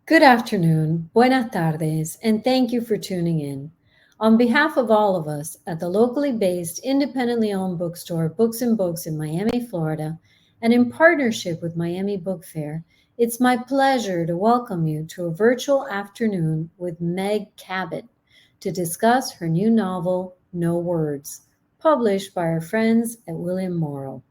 Good afternoon, buenas tardes, and thank you for tuning in. On behalf of all of us at the locally based, independently owned bookstore Books and Books in Miami, Florida, and in partnership with Miami Book Fair, it's my pleasure to welcome you to a virtual afternoon with Meg Cabot to discuss her new novel, No Words, published by our friends at William Morrow.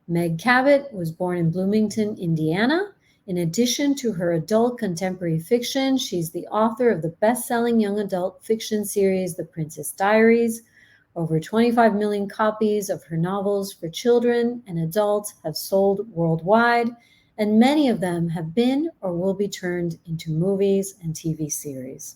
Meg Cabot was born in Bloomington, Indiana. In addition to her adult contemporary fiction, she's the author of the best-selling young adult fiction series, The Princess Diaries. Over 25 million copies of her novels for children and adults have sold worldwide, and many of them have been or will be turned into movies and TV series.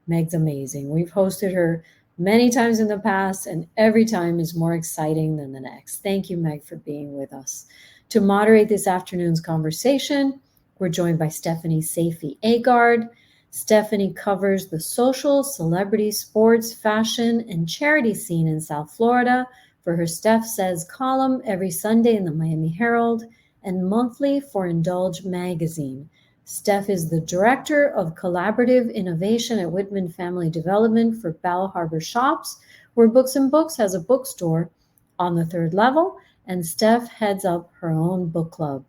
Meg's amazing. We've hosted her many times in the past, and every time is more exciting than the next. Thank you, Meg, for being with us. To moderate this afternoon's conversation, we're joined by Stephanie Sayfie Aagaard. Stephanie covers the social, celebrity, sports, fashion, and charity scene in South Florida for her Steph Says column every Sunday in the Miami Herald and monthly for Indulge magazine. Steph is the Director of Collaborative Innovation at Whitman Family Development for Bal Harbour Shops, where Books and Books has a bookstore on the third level, and Steph heads up her own book club.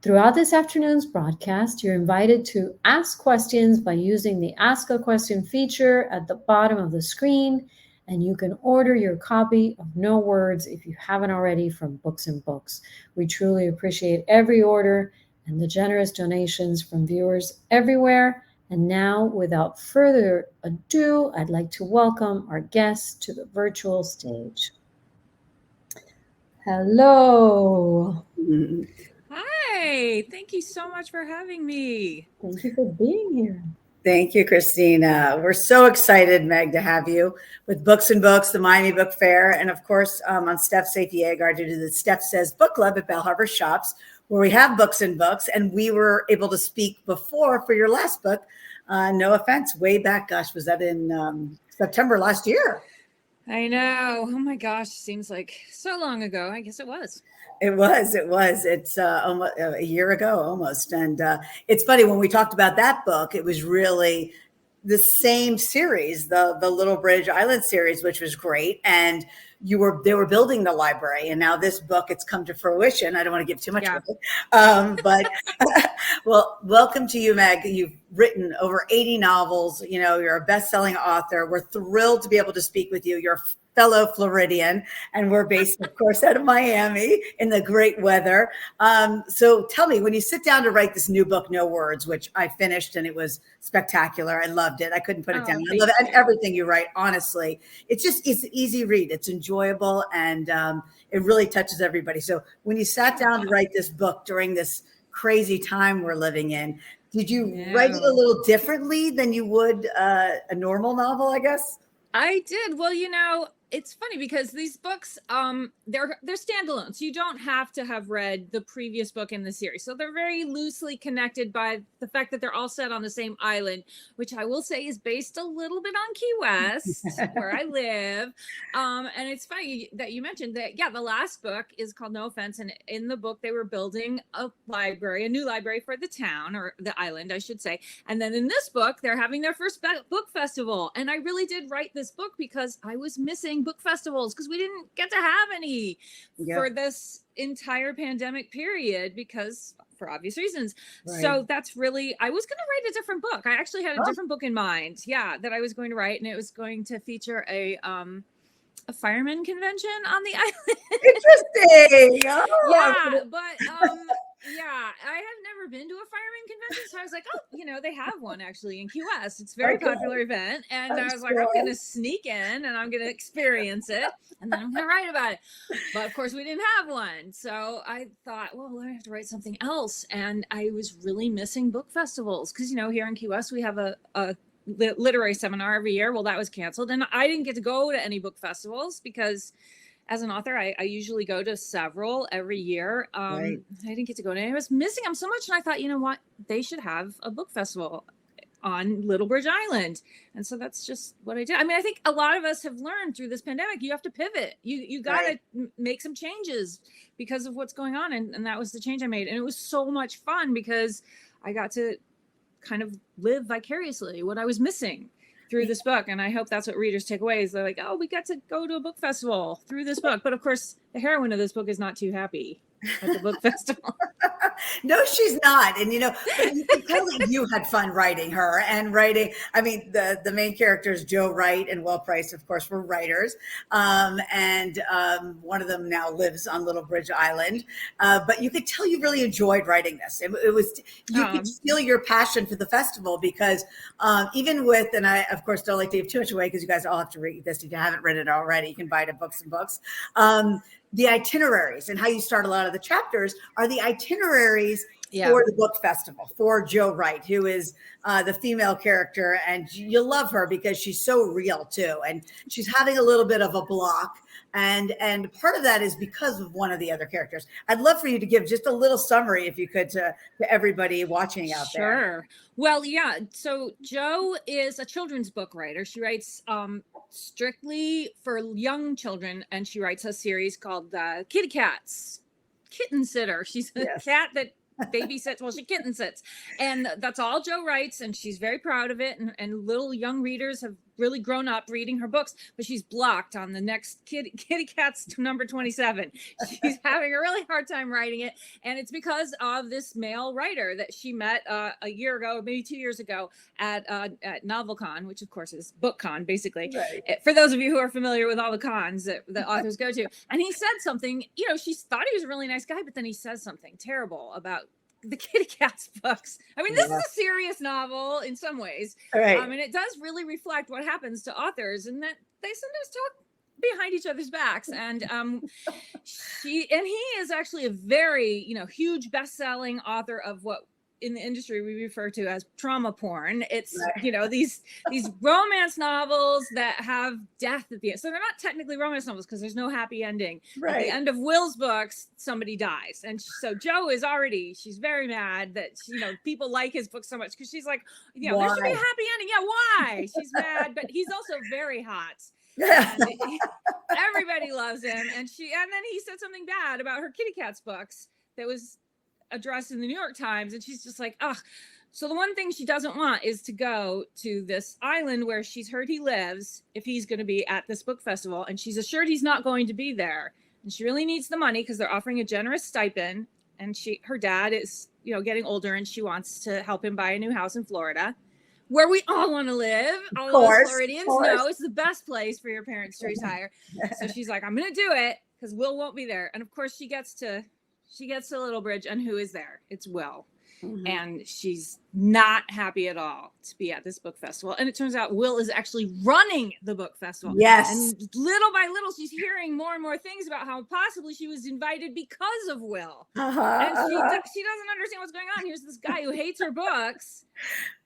Throughout this afternoon's broadcast, you're invited to ask questions by using the Ask a Question feature at the bottom of the screen, and you can order your copy of No Words if you haven't already from Books and Books. We truly appreciate every order and the generous donations from viewers everywhere. And now, without further ado, I'd like to welcome our guests to the virtual stage. Hello. Hi, thank you so much for having me. Thank you for being here. Thank you, Christina. We're so excited, Meg, to have you with Books and Books, the Miami Book Fair, and of course on Steph Sayfie Aagaard to do the Steph Says Book Club at Bal Harbour Shops, where we have Books and Books, and we were able to speak before for your last book, No Offense, way back, gosh, was that in September last year? I know. Oh my gosh, seems like so long ago. I guess it was. It was. It's almost a year ago almost. And it's funny, when we talked about that book, it was really the same series, the Little Bridge Island series, which was great. And they were building the library, and now this book, it's come to fruition. I don't want to give too much away. But well, welcome to you, Meg. You've written over 80 novels. You know, you're a best-selling author. We're thrilled to be able to speak with you. You're a fellow Floridian, and we're based, of course, out of Miami in the great weather. So tell me, when you sit down to write this new book, No Words, which I finished and it was spectacular. I loved it. I couldn't put it down. I love it. And everything you write, honestly. It's an easy read. It's enjoyable, and it really touches everybody. So when you sat down to write this book during this crazy time we're living in, did you write it a little differently than you would a normal novel, I guess? I did. Well, it's funny because these books, they're standalone. So you don't have to have read the previous book in the series. So they're very loosely connected by the fact that they're all set on the same island, which I will say is based a little bit on Key West, where I live. And it's funny that you mentioned that, the last book is called No Offense. And in the book, they were building a new library for the town, or the island, I should say. And then in this book, they're having their first book festival. And I really did write this book because I was missing book festivals, because we didn't get to have any for this entire pandemic period, because for obvious reasons. Right. So that's really, I was going to write a different book. I actually had a different book in mind. That I was going to write, and it was going to feature a fireman convention on the island. Interesting. I have never been to a fireman convention, so I was like, they have one actually in Key West. It's a very popular event, and I was like, I'm going to sneak in and I'm going to experience it, and then I'm going to write about it. But of course, we didn't have one, so I thought, well, I have to write something else, and I was really missing book festivals because here in Key West we have a literary seminar every year. Well, that was canceled, and I didn't get to go to any book festivals because as an author, I usually go to several every year. Right. I didn't get to go to any. I was missing them so much, and I thought, you know what? They should have a book festival on Little Bridge Island. And so that's just what I did. I mean, I think a lot of us have learned through this pandemic, you have to pivot. You got to make some changes because of what's going on. And that was the change I made. And it was so much fun because I got to kind of live vicariously what I was missing through this book. And I hope that's what readers take away, is they're like, oh, we got to go to a book festival through this book. But of course, the heroine of this book is not too happy at the book festival. No, she's not. And, you know, but you can tell that you had fun writing her and writing. I mean, the main characters, Joe Wright and Will Price, of course, were writers. And one of them now lives on Little Bridge Island. But you could tell you really enjoyed writing this. It was, you could feel your passion for the festival, because even with, and I, of course, don't like to give too much away because you guys all have to read this. If you haven't read it already, you can buy it at Books and Books. The itineraries and how you start a lot of the chapters are the itineraries for the book festival, for Joe Wright, who is the female character. And you love her because she's so real too. And she's having a little bit of a block. And part of that is because of one of the other characters. I'd love for you to give just a little summary, if you could, to everybody watching out there. Sure. Well, yeah. So Joe is a children's book writer. She writes strictly for young children, and she writes a series called Kitty Cats, Kitten Sitter. She's a cat that babysits, well, she kitten sits, and that's all Joe writes, and she's very proud of it, and little young readers have really grown up reading her books, but she's blocked on the next Kitty Cats number 27. She's having a really hard time writing it, and it's because of this male writer that she met a year ago, maybe 2 years ago, at NovelCon, which of course is BookCon, basically. Right. For those of you who are familiar with all the cons that the authors go to. And he said something, you know, she thought he was a really nice guy, but then he says something terrible about the Kitty Cats books. I mean, this is a serious novel in some ways. Right. And it does really reflect what happens to authors, and that they sometimes talk behind each other's backs. And he is actually a very, you know, huge best-selling author of what in the industry we refer to as trauma porn. It's you know, these romance novels that have death at the end. So they're not technically romance novels because there's no happy ending. Right. At the end of Will's books, somebody dies. And so Joe is already, she's very mad that, you know, people like his book so much, because she's like, you know, there should be a happy ending. Yeah, why? She's mad, but he's also very hot. Everybody loves him. And then he said something bad about her Kitty Cats books that was addressed in the New York Times, and she's just like, ugh. So the one thing she doesn't want is to go to this island where she's heard he lives, if he's going to be at this book festival, and she's assured he's not going to be there, and she really needs the money because they're offering a generous stipend, and her dad is, you know, getting older, and she wants to help him buy a new house in Florida, where we all want to live. All of us Floridians know it's the best place for your parents to retire. So she's like, I'm going to do it because Will won't be there. And of course she gets to Little Bridge, and who is there? It's Will. Mm-hmm. And she's not happy at all to be at this book festival. And it turns out Will is actually running the book festival. Yes. And little by little, she's hearing more and more things about how possibly she was invited because of Will. And she doesn't understand what's going on. Here's this guy who hates her books,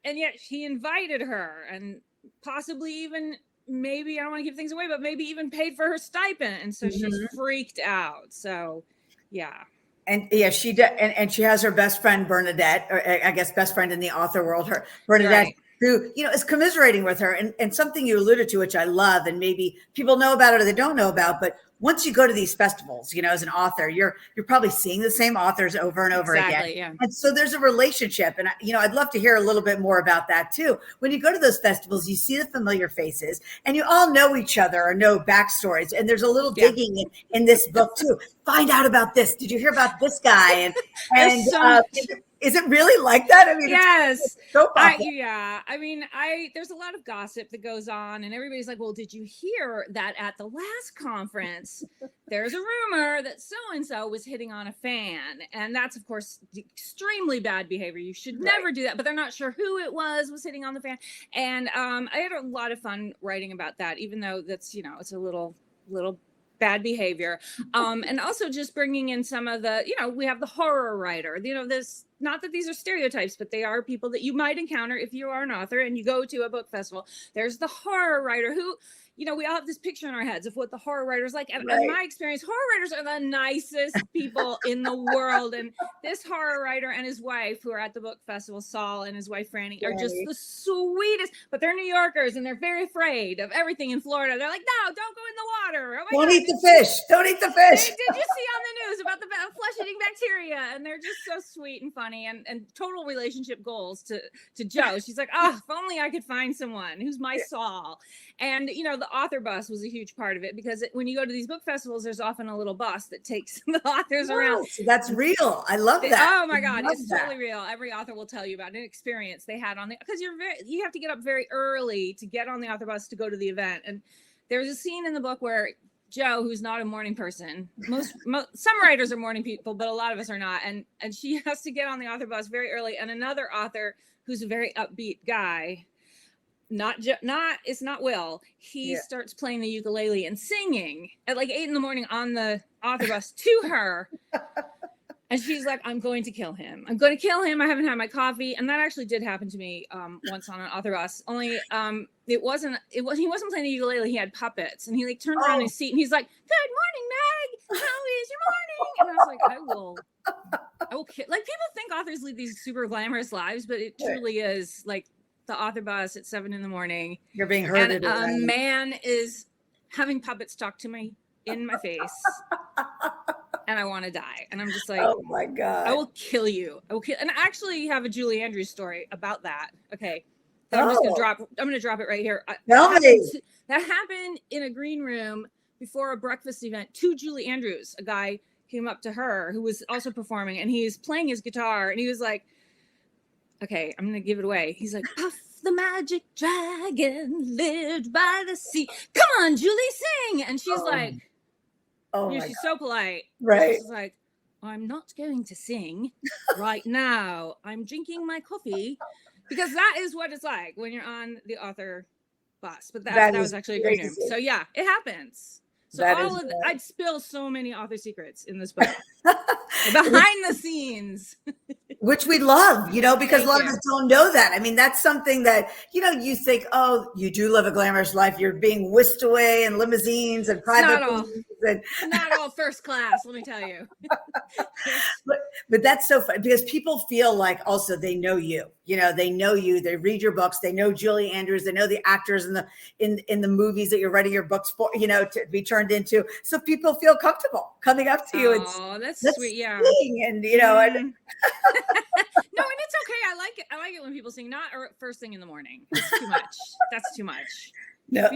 and yet he invited her, and possibly even, maybe, I don't want to give things away, but maybe even paid for her stipend. And so she's freaked out. So, yeah. And she did, and she has her best friend Bernadette, or I guess best friend in the author world, her Bernadette, who, you know, is commiserating with her, and something you alluded to, which I love, and maybe people know about it or they don't know about, but once you go to these festivals, you know, as an author, you're probably seeing the same authors over and over again. Yeah. And so there's a relationship. And, you know, I'd love to hear a little bit more about that too. When you go to those festivals, you see the familiar faces, and you all know each other or know backstories. And there's a little digging in this book too. Find out about this. Did you hear about this guy? And is it really like that? I mean, yes. I mean, there's a lot of gossip that goes on, and everybody's like, well, did you hear that at the last conference, there's a rumor that so-and-so was hitting on a fan? And that's, of course, extremely bad behavior. You should never do that, but they're not sure who it was hitting on the fan. And I had a lot of fun writing about that, even though that's, you know, it's a little bad behavior. And also just bringing in some of the, you know, we have the horror writer, you know, this, not that these are stereotypes, but they are people that you might encounter if you are an author and you go to a book festival. There's the horror writer who, you know, we all have this picture in our heads of what the horror writer is like. And in my experience, horror writers are the nicest people in the world. And this horror writer and his wife, who are at the book festival, Saul and his wife, Franny, are just the sweetest. But they're New Yorkers, and they're very afraid of everything in Florida. They're like, no, don't go in the water. Oh my God. Eat the fish. Don't eat the fish. Did you see on the news about the flesh-eating bacteria, and they're just so sweet and funny, and total relationship goals to Jo. She's like, oh, if only I could find someone who's my Saul. And you know, the author bus was a huge part of it, because when you go to these book festivals, there's often a little bus that takes the authors around. So that's real. I love that. Oh my God, it's totally real. Every author will tell you about an experience they had on the, because you have to get up very early to get on the author bus to go to the event. And there's a scene in the book where Jo, who's not a morning person, some writers are morning people, but a lot of us are not, and she has to get on the author bus very early, and another author who's a very upbeat guy, it's not Will, he starts playing the ukulele and singing at like 8 a.m. on the author bus to her. And she's like, I'm going to kill him. I haven't had my coffee. And that actually did happen to me once on an author bus. Only he wasn't playing the ukulele. He had puppets. And he like turned around in his seat and he's like, good morning, Meg. How is your morning? And I was like, I will kill. Like, people think authors lead these super glamorous lives, but it truly is like the author bus at 7 a.m. You're being herded. And a man is having puppets talk to me in my face. And I want to die. And I'm just like, oh my God, I will kill you. And I actually have a Julie Andrews story about that. Okay. I'm going to drop it right here. That happened in a green room before a breakfast event to Julie Andrews. A guy came up to her who was also performing, and he's playing his guitar, and he was like, okay, I'm going to give it away. He's like, Puff the magic dragon lived by the sea. Come on, Julie, sing. And she's like, she's so polite. Right. She's like, I'm not going to sing right now. I'm drinking my coffee, because that is what it's like when you're on the author bus. But that was actually a great room. So yeah, it happens. So I'd spill so many author secrets in this book. Behind the scenes. Which we love, because a lot of us don't know that. I mean, that's something that, you think, oh, you do live a glamorous life. You're being whisked away in limousines and private. Not all first class, let me tell you. but that's so fun, because people feel like also they know you. They know you. They read your books. They know Julie Andrews. They know the actors in the movies that you're writing your books for, to be turned into. So people feel comfortable coming up to you. That's sweet. Yeah. And no, and it's okay. I like it. I like it when people sing, not first thing in the morning. It's too much. That's too much. No.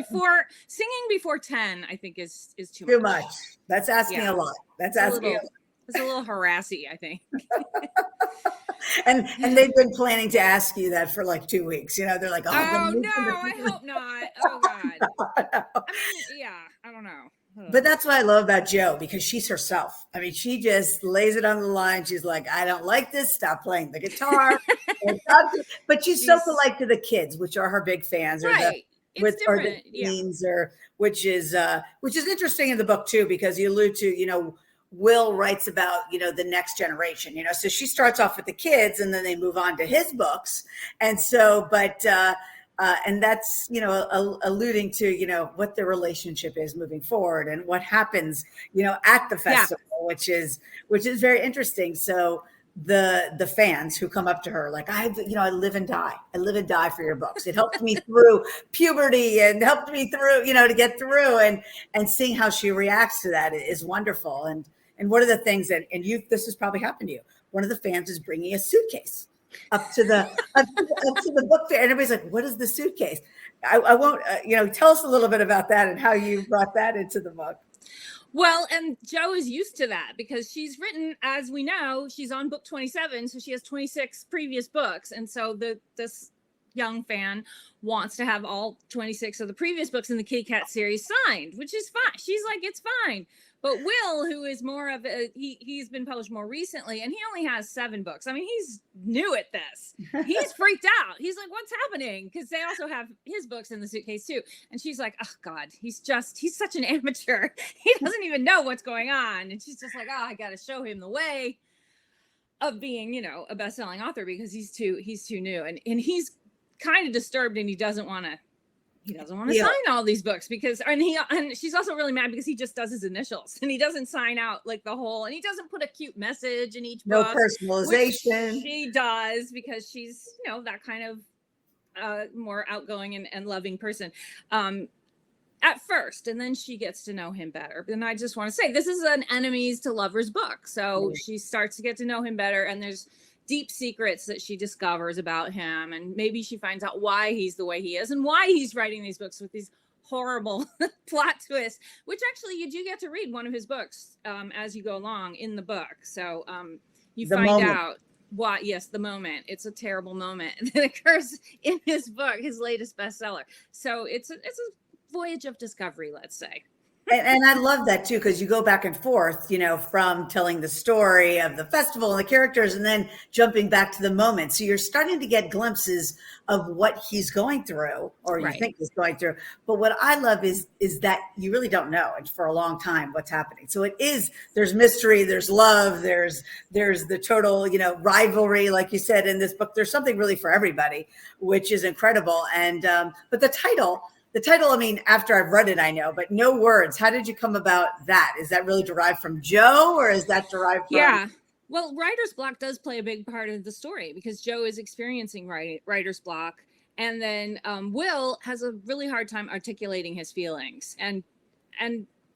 Singing before 10, I think is too much. That's asking a lot. That's asking. It's a little harassy, I think. and they've been planning to ask you that for like 2 weeks. They're like, oh no, I hope not. Oh God. No. I mean, I don't know. But that's what I love about Jo, because she's herself. I mean, she just lays it on the line. She's like, I don't like this. Stop playing the guitar. But she's so polite to the kids, which are her big fans, or the teens, which is interesting in the book too, because you allude to, Will writes about, the next generation, so she starts off with the kids and then they move on to his books. And so, and that's, alluding to, what the relationship is moving forward and what happens, at the festival, which is very interesting. So the fans who come up to her, like, I live and die for your books. It helped me through puberty and helped me through, to get through, and seeing how she reacts to that is wonderful. And one of the things this has probably happened to you. One of the fans is bringing a suitcase up to the book fair, and everybody's like, "What is the suitcase?" I won't, tell us a little bit about that and how you brought that into the book. Well, and Jo is used to that, because she's written, as we know, she's on book 27, so she has 26 previous books, and so this young fan wants to have all 26 of the previous books in the Kitty Cat series signed, which is fine. She's like, it's fine. But Will, who is more of he's been published more recently, and he only has 7 books. I mean, he's new at this. He's freaked out. He's like, what's happening? Because they also have his books in the suitcase too. And she's like, oh God, he's such an amateur. He doesn't even know what's going on. And she's just like, oh, I got to show him the way of being, a best-selling author, because he's too new. And he's kind of disturbed, and he doesn't want to sign all these books, because and she's also really mad because he just does his initials and he doesn't sign out like the whole, and he doesn't put a cute message in each book. No personalization. She does, because she's that kind of more outgoing and loving person. at first, and then she gets to know him better. And I just want to say, this is an enemies to lovers book. So she starts to get to know him better, and there's deep secrets that she discovers about him, and maybe she finds out why he's the way he is and why he's writing these books with these horrible plot twists, which actually you do get to read one of his books as you go along in the book. So you find out why. Yes, the moment. It's a terrible moment that occurs in his book, his latest bestseller. So it's a voyage of discovery, let's say. And I love that too, because you go back and forth, you know, from telling the story of the festival and the characters and then jumping back to the moment. So you're starting to get glimpses of what he's going through, or you think he's going through. But what I love is that you really don't know for a long time what's happening. So there's mystery, there's love, there's the total, you know, rivalry, like you said in this book. There's something really for everybody, which is incredible. And but the title, I mean, after I've read it, I know, but No Words. How did you come about that? Is that really derived from Joe, or is that derived from? Yeah. Well, writer's block does play a big part of the story, because Joe is experiencing writer's block. And then Will has a really hard time articulating his feelings. And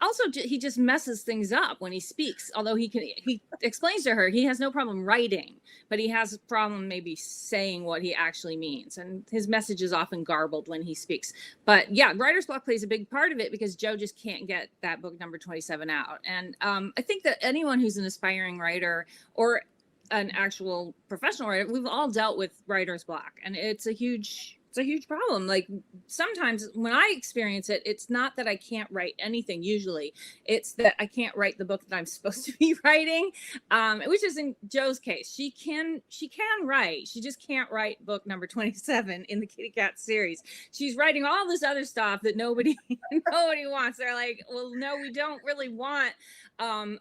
also, he just messes things up when he speaks. Although he explains to her he has no problem writing, but he has a problem maybe saying what he actually means. And his message is often garbled when he speaks. But yeah, writer's block plays a big part of it, because Joe just can't get that book number 27 out. And I think that anyone who's an aspiring writer or an actual professional writer, we've all dealt with writer's block, and it's a huge problem. Like, sometimes when I experience it, it's not that I can't write anything. Usually it's that I can't write the book that I'm supposed to be writing, which is in Joe's case. She can write. She just can't write book number 27 in the Kitty Cat series. She's writing all this other stuff that nobody wants. They're like, well, no, we don't really want. I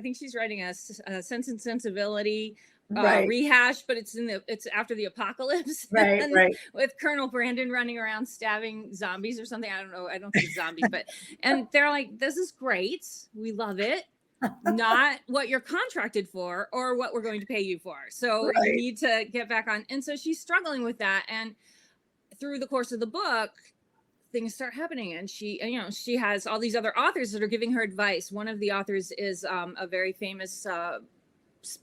think she's writing a Sense and Sensibility rehash, but it's after the apocalypse, right? With Colonel Brandon running around stabbing zombies or something. I don't know. I don't think it's zombies, but and they're like, this is great. We love it. Not what you're contracted for or what we're going to pay you for. So you need to get back on. And so she's struggling with that. And through the course of the book, things start happening, and she has all these other authors that are giving her advice. One of the authors is a very famous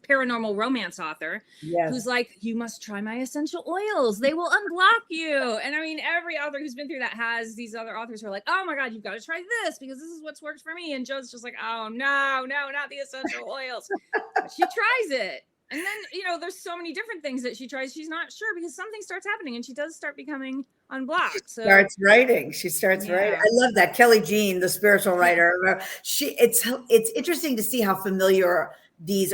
paranormal romance author who's like, you must try my essential oils, they will unblock you. And I mean, every author who's been through that has these other authors who are like, oh my god, you've got to try this because this is what's worked for me. And Joe's just like, oh no, not the essential oils. But she tries it, and then there's so many different things that she tries. She's not sure because something starts happening, and she does start becoming unblocked. So starts writing. I love that. Kelly Jean, the spiritual writer. It's interesting to see how familiar these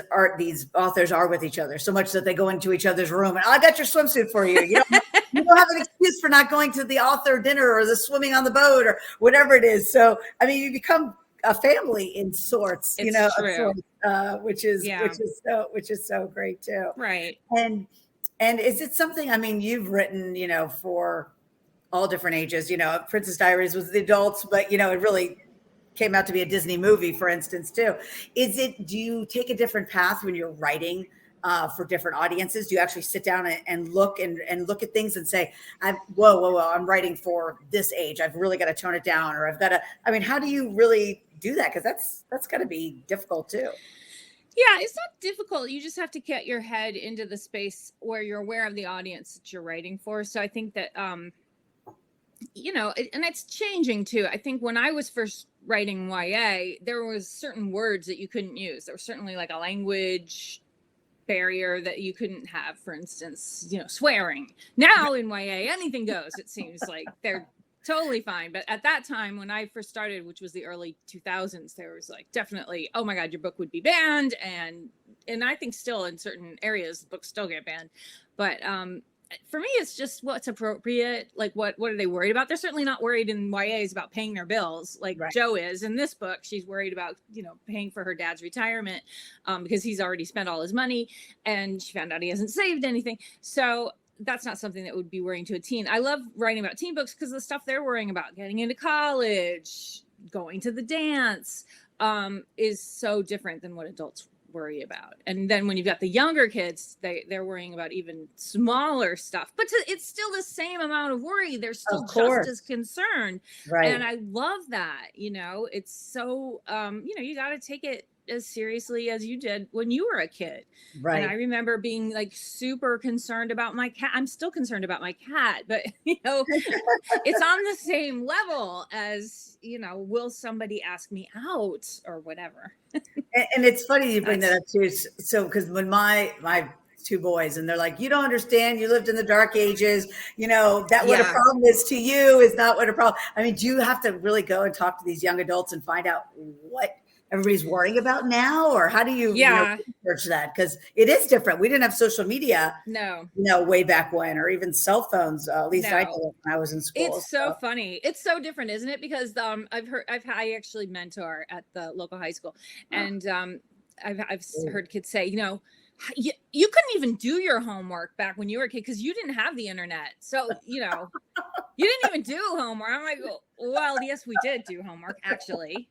authors are with each other, so much that they go into each other's room and I got your swimsuit for you. You don't have an excuse for not going to the author dinner or the swimming on the boat or whatever it is. So I mean, you become a family in sorts, true. Which is so great too. Right. And is it something, I mean, you've written, for all different ages, Princess Diaries was the adults, but it really came out to be a Disney movie, for instance, too. Do you take a different path when you're writing for different audiences? Do you actually sit down and look at things and say, whoa, I'm writing for this age. I've really got to tone it down, or how do you really do that? Because that's got to be difficult too. Yeah, it's not difficult. You just have to get your head into the space where you're aware of the audience that you're writing for. So I think that, and it's changing too. I think when I was first writing YA, there was certain words that you couldn't use. There was certainly like a language barrier that you couldn't have, for instance, swearing. Now in YA, anything goes. It seems like they're totally fine. But at that time, when I first started, which was the early 2000s, there was like definitely, oh my God, your book would be banned. And I think still in certain areas, books still get banned. But for me, it's just what's appropriate. Like, what are they worried about? They're certainly not worried in YAs about paying their bills like Joe is. In this book, she's worried about, paying for her dad's retirement because he's already spent all his money, and she found out he hasn't saved anything. So that's not something that would be worrying to a teen. I love writing about teen books because the stuff they're worrying about, getting into college, going to the dance, is so different than what adults worry about. And then when you've got the younger kids, they're worrying about even smaller stuff, but it's still the same amount of worry. They're still just as concerned. Right. And I love that, it's so, you got to take it as seriously as you did when you were a kid. Right. And I remember being like super concerned about my cat. I'm still concerned about my cat, but it's on the same level as, will somebody ask me out or whatever. And it's funny you bring that up too. So, because when my two boys, and they're like, you don't understand, you lived in the dark ages, that what a problem is to you is not what a problem. I mean, do you have to really go and talk to these young adults and find out what everybody's worrying about now, or how do you research that? Because it is different. We didn't have social media, way back when, or even cell phones. At least I did when I was in school. It's so funny. It's so different, isn't it? Because I actually mentor at the local high school, and I've heard kids say, you couldn't even do your homework back when you were a kid because you didn't have the internet. So, you didn't even do homework. I'm like, well, yes, we did do homework, actually.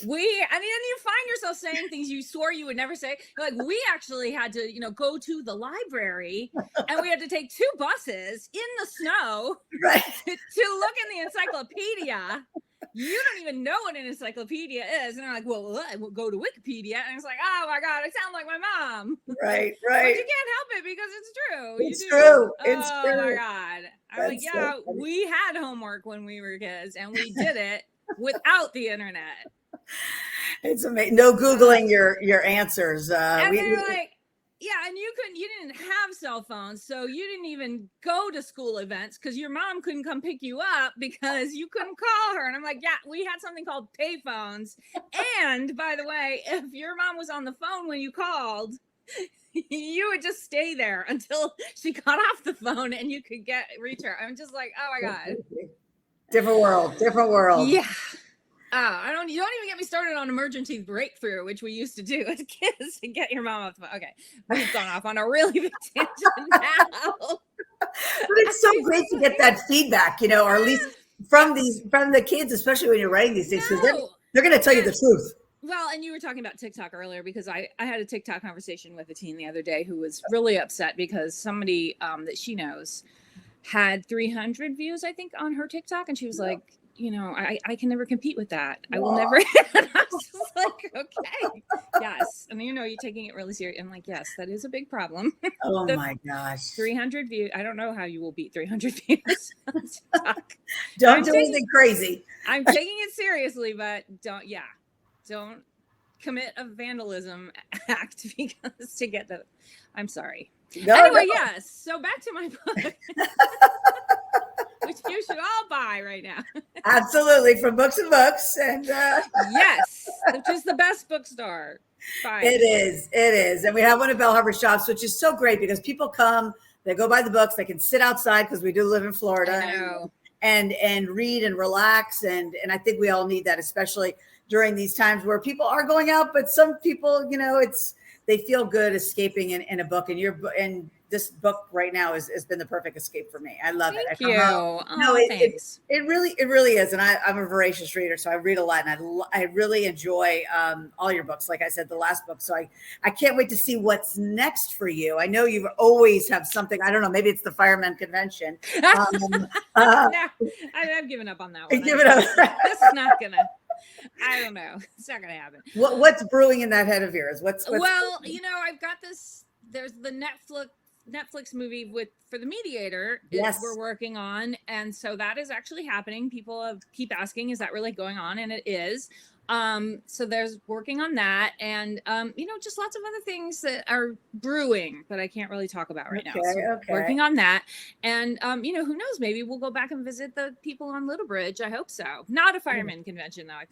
And you find yourself saying things you swore you would never say. Like, we actually had to, go to the library, and we had to take 2 buses in the snow to look in the encyclopedia. You don't even know what an encyclopedia is. And I'm like, well, I will go to Wikipedia. And it's like, oh my God, I sound like my mom. Right. But you can't help it because it's true. It's true. Oh my God. I'm like, yeah, we had homework when we were kids, and we did it without the internet. It's amazing. No Googling your answers. And they're like, yeah, and you didn't have cell phones, so you didn't even go to school events because your mom couldn't come pick you up because you couldn't call her. And I'm like, yeah, we had something called payphones. And by the way, if your mom was on the phone when you called, you would just stay there until she got off the phone and you could reach her. I'm just like, oh my God. Different world. Yeah. You don't even get me started on emergency breakthrough, which we used to do as kids to get your mom off the phone. Okay, we've gone off on a really big tangent now. But it's so great to get that feedback, or at least from the kids, especially when you're writing these things, because they're going to tell you the truth. Well, and you were talking about TikTok earlier, because I had a TikTok conversation with a teen the other day who was really upset because somebody that she knows had 300 views, I think, on her TikTok, and she was like, I can never compete with that. I will never. And I was just like, okay, yes. And you're taking it really serious. I'm like, yes, that is a big problem. Oh my gosh. 300 views. I don't know how you will beat 300 views on TikTok. Don't do anything crazy. I'm taking it seriously, but don't commit a vandalism act because to get the, I'm sorry. Yes. So back to my book. Which you should all buy right now. Absolutely, from Books and Books, and yes, which is the best bookstore. Fine. It is, and we have one at Bell Harbor Shops, which is so great because people come, they go buy the books, they can sit outside because we do live in Florida, and read and relax, and I think we all need that, especially during these times where people are going out, but some people, they feel good escaping in a book, and this book right now has been the perfect escape for me. I love it. Thank you. Thanks. It really is. And I'm a voracious reader, so I read a lot, and I really enjoy all your books. Like I said, the last book. So I can't wait to see what's next for you. I know you always have something. I don't know. Maybe it's the Firemen Convention. No, I've given up on that one. Give it up. This is not gonna. I don't know. It's not gonna happen. What's brewing in that head of yours? What's well, I've got this. There's the Netflix movie for The Mediator. We're working on, and so that is actually happening. People keep asking, is that really going on? And it is. So there's working on that, and just lots of other things that are brewing, but I can't really talk about right now. So working on that, and who knows? Maybe we'll go back and visit the people on Little Bridge. I hope so. Not a fireman convention, though. I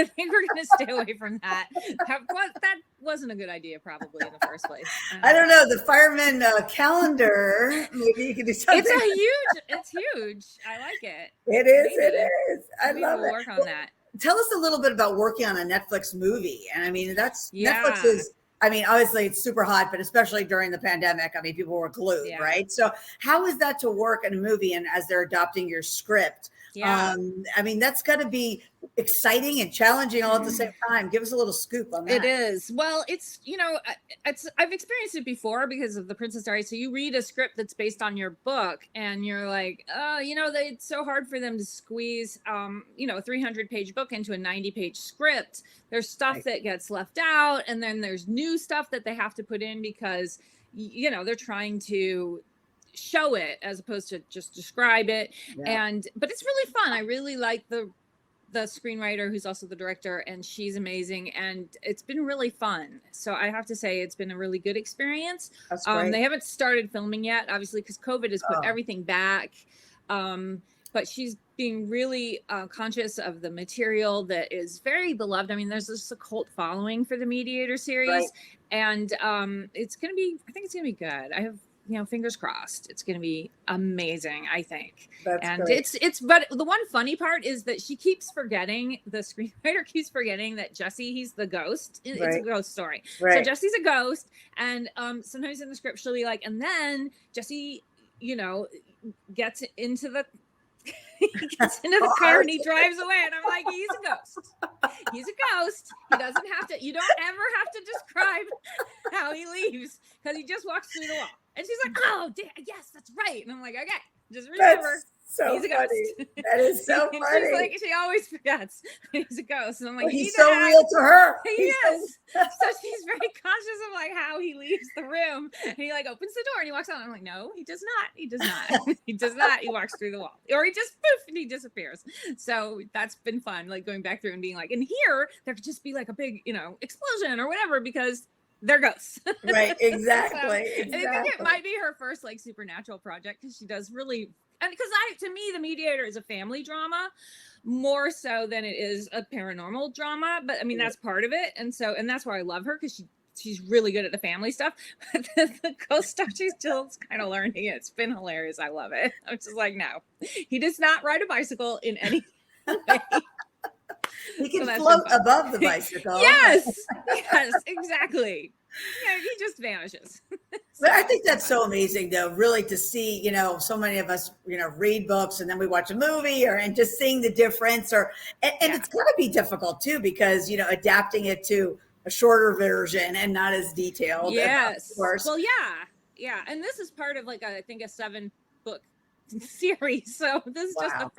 think we're going to stay away from that. That wasn't a good idea, probably in the first place. I don't know. The fireman calendar. Maybe you can do something. It's huge. I like it. It is. I love it. Work on that. Tell us a little bit about working on a Netflix movie. And I mean, Netflix is, obviously it's super hot, but especially during the pandemic, people were glued, right? So how is that to work in a movie, and as they're adopting your script? That's got to be, exciting and challenging all at the same time. Give us a little scoop on that. It is. Well, it's, I've experienced it before because of the Princess Diaries. So you read a script that's based on your book and you're like, oh, it's so hard for them to squeeze, a 300-page book into a 90-page script. There's stuff that gets left out, and then there's new stuff that they have to put in because, they're trying to show it as opposed to just describe it. But it's really fun. I really like the screenwriter who's also the director, and she's amazing, and it's been really fun. So I have to say it's been a really good experience. That's great. They haven't started filming yet, obviously, because COVID has put everything back. But she's being really conscious of the material that is very beloved. I mean, there's this cult following for the Mediator series, and I think it's going to be good. I have, fingers crossed. It's going to be amazing, I think. That's great. But the one funny part is that she keeps forgetting, the screenwriter keeps forgetting that Jesse, he's the ghost. It's a ghost story. So Jesse's a ghost. And sometimes in the script, she'll be like, and then Jesse, gets into the car and he drives away, and I'm like, he's a ghost. He's a ghost. He doesn't have to. You don't ever have to describe how he leaves because he just walks through the wall. And she's like, oh, yes, that's right. And I'm like, okay, just remember. So he's a ghost. That is so funny. She's like, she always forgets he's a ghost. And I'm like, he's so real to her. He is. So she's very conscious of like how he leaves the room, and he like opens the door and he walks out. I'm like, no, he does not. He does not. He does not. He walks through the wall, or he just poof and he disappears. So that's been fun, like going back through and being like, and here there could just be like a big, explosion or whatever because they're ghosts. Right. Exactly. So, exactly. I think it might be her first like supernatural project because she does really. And because to me, The Mediator is a family drama more so than it is a paranormal drama. But I mean, that's part of it. And that's why I love her, because she's really good at the family stuff. But the ghost stuff, she's still kind of learning it. It's been hilarious. I love it. I'm just like, no, he does not ride a bicycle in any way. He can float above the bicycle. Yes, exactly. Yeah, he just vanishes. But I think that's so amazing, though, really, to see, so many of us, read books and then we watch a movie and just seeing the difference and it's going to be difficult, too, because, adapting it to a shorter version and not as detailed. Yes. Of course. Well, yeah. And this is part of like, I think a 7-book series. So this is just the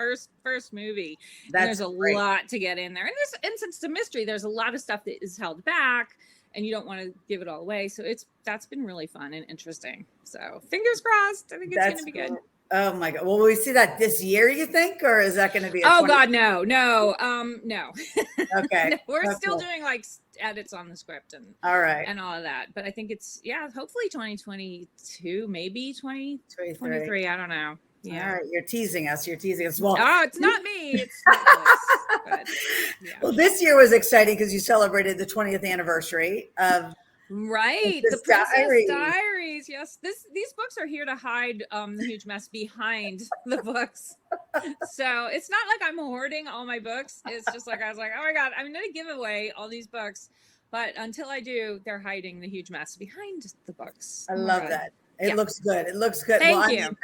first movie. There's a lot to get in there. And since it's a mystery, there's a lot of stuff that is held back. And you don't want to give it all away. So that's been really fun and interesting. So fingers crossed. I think it's going to be good. Oh my God. Well, will we see that this year, you think? Or is that going to be God, no. No. Okay. No, we're still doing like edits on the script and all right. And all of that. But I think it's, hopefully 2022, maybe 2023. I don't know. Yeah. All right. You're teasing us. Well, it's not me. It's Netflix, but, Well, this year was exciting because you celebrated the 20th anniversary of the Princess Diaries. Yes, these books are here to hide the huge mess behind the books. So it's not like I'm hoarding all my books. It's just like I was like, oh my God, I'm going to give away all these books, but until I do, they're hiding the huge mess behind the books. I love that. It looks good. Thank you.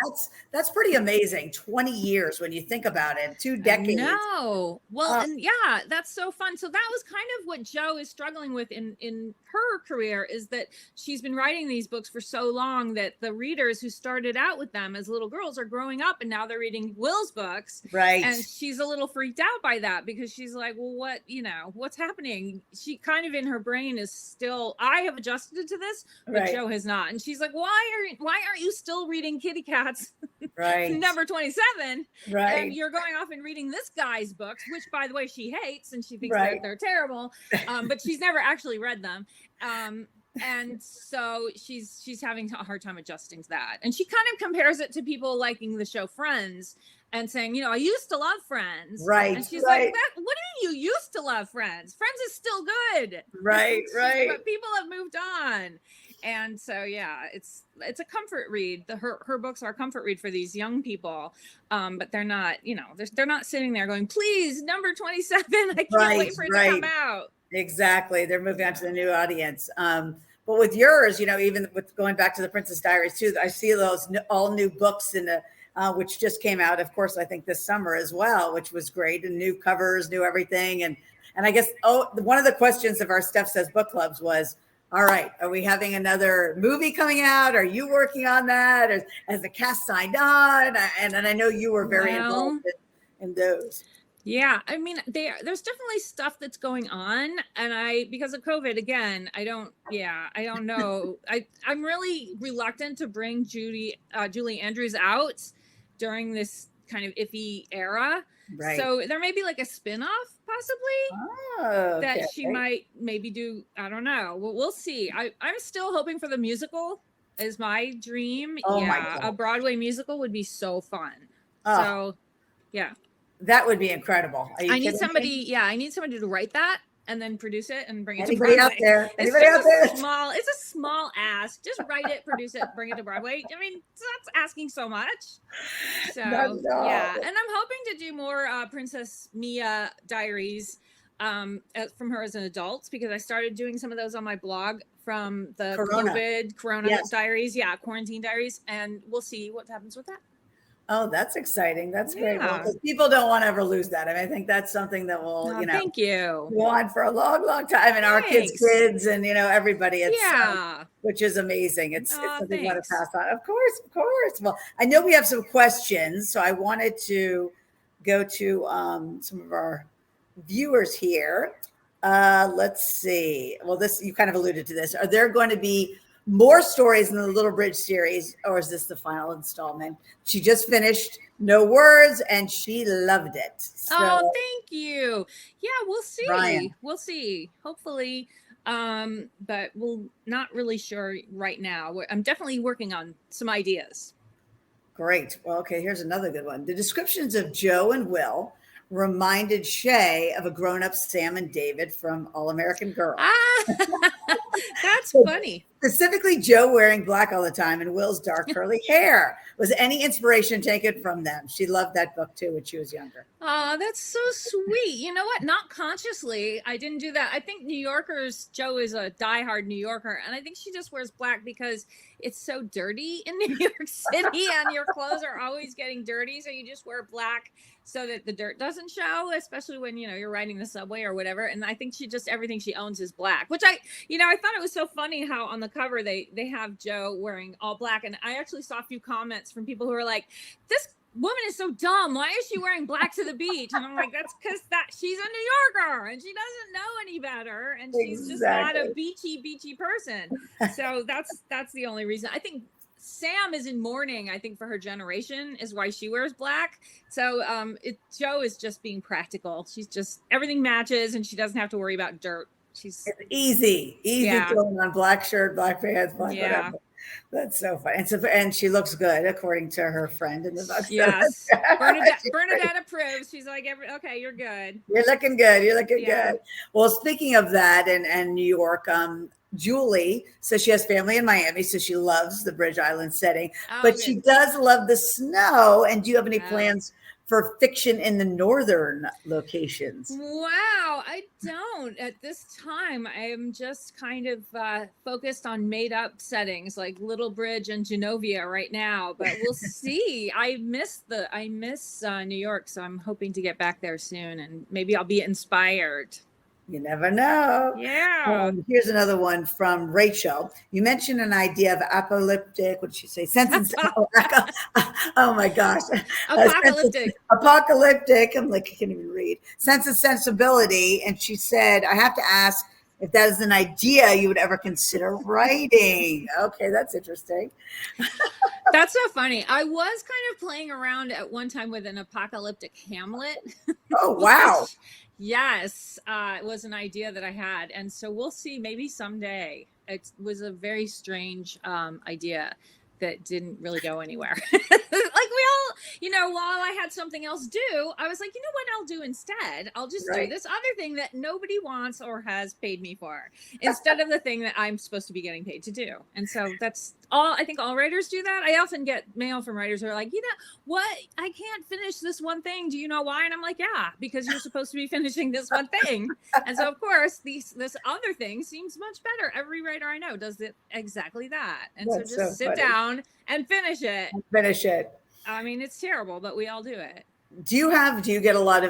That's pretty amazing. 20 years when you think about it. 2 decades. No. Well, and that's so fun. So that was kind of what Jo is struggling with in her career, is that she's been writing these books for so long that the readers who started out with them as little girls are growing up and now they're reading Will's books. Right. And she's a little freaked out by that because she's like, well, what's happening? She kind of in her brain is still, I have adjusted to this, but Jo has not. And she's like, why aren't you still reading Kitty Cat's number 27? Right. And you're going off and reading this guy's books, which by the way, she hates and she thinks they're terrible. But she's never actually read them. And so she's having a hard time adjusting to that. And she kind of compares it to people liking the show Friends and saying, I used to love Friends. Right. And she's like, what do you mean you used to love Friends? Friends is still good. Right. But people have moved on. And so, it's a comfort read. Her books are a comfort read for these young people. But they're not, they're not sitting there going, please, number 27. I can't wait for it to come out. Exactly. They're moving on to the new audience. But with yours, even with going back to the Princess Diaries too, I see those all new books in the which just came out, of course, I think this summer as well, which was great, and new covers, new everything. And I guess, one of the questions of our Steph Says Book Clubs was, all right, are we having another movie coming out? Are you working on that? Or has the cast signed on? And I know you were very involved in those. Yeah, I mean, there's definitely stuff that's going on, and because of COVID, again, I don't know. I'm really reluctant to bring Julie Andrews out during this kind of iffy era. Right. So there may be like a spin-off possibly that she might maybe do. I don't know. We'll see. I'm still hoping for the musical is my dream. My God. A Broadway musical would be so fun. So yeah. That would be incredible. I need somebody to write that and then produce it and bring it to Broadway. Anybody out there? It's It's a small ask. Just write it, produce it, bring it to Broadway. I mean, that's asking so much. So yeah, and I'm hoping to do more Princess Mia Diaries from her as an adult, because I started doing some of those on my blog from the Corona Diaries, quarantine diaries, and we'll see what happens with that. Oh, that's exciting. That's great. Well, people don't want to ever lose that. I mean, I think that's something that will, thank you. go on for a long, long time. And our kids and, everybody, which is amazing. It's something we want to pass on. Of course. Well, I know we have some questions, so I wanted to go to some of our viewers here. Let's see. Well, you kind of alluded to this. Are there going to be more stories in the Little Bridge series, or is this the final installment? She just finished No Words and she loved it. So, thank you. Yeah, we'll see. Ryan. We'll see. Hopefully, but we're not really sure right now. I'm definitely working on some ideas. Great. Well, okay, here's another good one. The descriptions of Joe and Will reminded Shay of a grown-up Sam and David from All American Girl. That's funny. Specifically, Joe wearing black all the time and Will's dark curly hair. Was any inspiration taken from them? She loved that book too when she was younger. Oh, that's so sweet. You know what? Not consciously. I didn't do that. I think Joe is a diehard New Yorker, and I think she just wears black because it's so dirty in New York City and your clothes are always getting dirty. So you just wear black so that the dirt doesn't show, especially when, you're riding the subway or whatever. And I think everything she owns is black, which I thought it was so funny how on the cover they have Joe wearing all black. And I actually saw a few comments from people who were like, this woman is so dumb. Why is she wearing black to the beach? And I'm like, that's because she's a New Yorker and she doesn't know any better. And she's just not a beachy person. So that's the only reason. I think Sam is in mourning, I think, for her generation is why she wears black. So Joe is just being practical. She's just, everything matches and she doesn't have to worry about dirt. It's easy throwing on black shirt, black pants, black whatever. That's so funny. And she looks good, according to her friend in the book. Yes. Bernadette approves. She's like, okay, you're good. You're looking good. Well, speaking of that and New York, Julie says she has family in Miami, so she loves the Bridge Island setting, but she does love the snow. And do you have any plans for fiction in the northern locations? Wow, I don't at this time. I am just kind of focused on made up settings like Little Bridge and Genovia right now, but we'll see. I miss New York, so I'm hoping to get back there soon and maybe I'll be inspired. You never know. Yeah. Here's another one from Rachel. You mentioned an idea of apocalyptic. What did she say? Oh my gosh. Apocalyptic. I'm like, I can't even read. Sense of sensibility. And she said, I have to ask if that is an idea you would ever consider writing. Okay, that's interesting. That's so funny. I was kind of playing around at one time with an apocalyptic Hamlet. Oh, wow. Yes, it was an idea that I had. And so we'll see, maybe someday. It was a very strange idea that didn't really go anywhere. Like we all, while I had something else due, I was like, what I'll do instead? I'll just do this other thing that nobody wants or has paid me for instead of the thing that I'm supposed to be getting paid to do. And so that's all. I think all writers do that. I often get mail from writers who are like, what? I can't finish this one thing. Do you know why? And I'm like, yeah, because you're supposed to be finishing this one thing. And so of course this other thing seems much better. Every writer I know does it exactly that. And that's so just sit down and finish it. I mean, it's terrible, but we all do it. Do you get a lot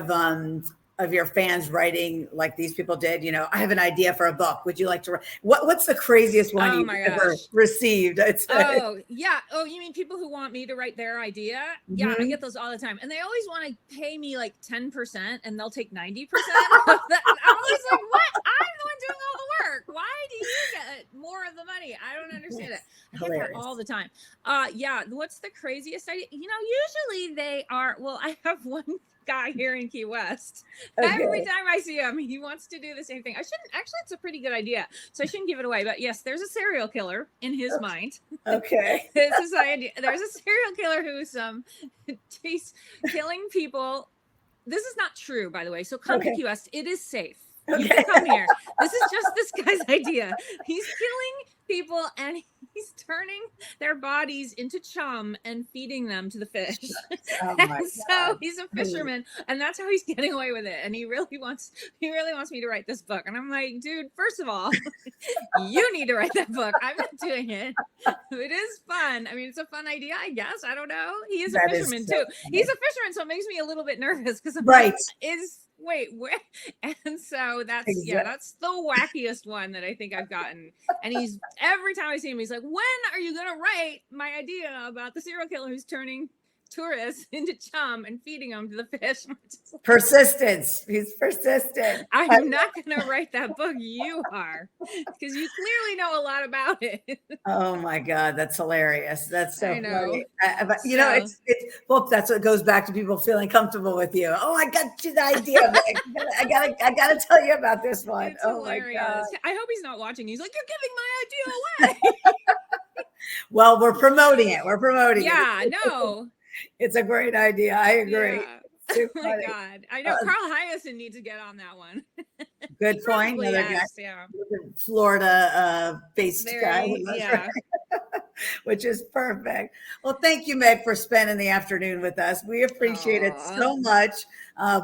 of your fans writing like these people did? You know, I have an idea for a book. Would you like to write? What's the craziest one you've ever received? Oh, yeah. Oh, you mean people who want me to write their idea? Mm-hmm. Yeah, I get those all the time. And they always want to pay me like 10% and they'll take 90% of that. I'm always like, what? I'm the one doing all the work. Why do you get more of the money? I don't understand it. I get that all the time. Yeah. What's the craziest idea? You know, usually they are, well, I have one guy here in Key West. Okay. Every time I see him, he wants to do the same thing. It's a pretty good idea, so I shouldn't give it away. But yes, there's a serial killer in his mind. Okay. This is the idea. There's a serial killer who's he's killing people. This is not true, by the way. So come to Key West. It is safe. You can come here. This is just this guy's idea. He's killing people and he's turning their bodies into chum and feeding them to the fish. So he's a fisherman, and that's how he's getting away with it. And he really wants me to write this book. And I'm like, dude, first of all, you need to write that book. I'm not doing it. It is fun. I mean, it's a fun idea, I guess. I don't know. He is a fisherman too. He's a fisherman, so it makes me a little bit nervous because I'm like, wait, where? And so that's that's the wackiest one that I think I've gotten. And he's, every time I see him, he's like, when are you gonna write my idea about the serial killer who's turning tourists into chum and feeding them to the fish? Persistence. He's persistent. I'm not gonna write that book. You are, because you clearly know a lot about it. Oh my God, that's hilarious. That's so funny. But you know, it's well, that's what goes back to people feeling comfortable with you. Oh, I got you the idea. I gotta tell you about this one. It's hilarious. My God. I hope he's not watching. He's like, you're giving my idea away. Well, we're promoting it. We're promoting it. Yeah, no. It's a great idea. I agree. Yeah. Oh my God. I know Carl Hyacin needs to get on that one. Good point. Another guy, Florida based guy. Yeah. Which is perfect. Well, thank you, Meg, for spending the afternoon with us. We appreciate it so much.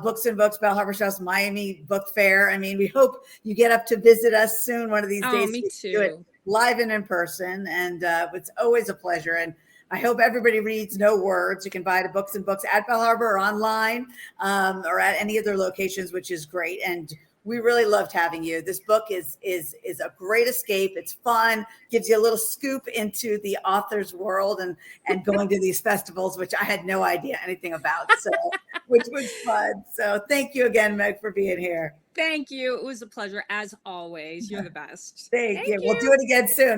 Books and Books, Bell Harbor House, Miami Book Fair. I mean, we hope you get up to visit us soon one of these days. Me too. Do it live and in person. And it's always a pleasure. And I hope everybody reads No Words. You can buy the Books and Books at Bell Harbor or online or at any other locations, which is great. And we really loved having you. This book is a great escape. It's fun, gives you a little scoop into the author's world and going to these festivals, which I had no idea anything about. So, which was fun. So thank you again, Meg, for being here. Thank you. It was a pleasure as always. You're the best. Thank you. We'll do it again soon.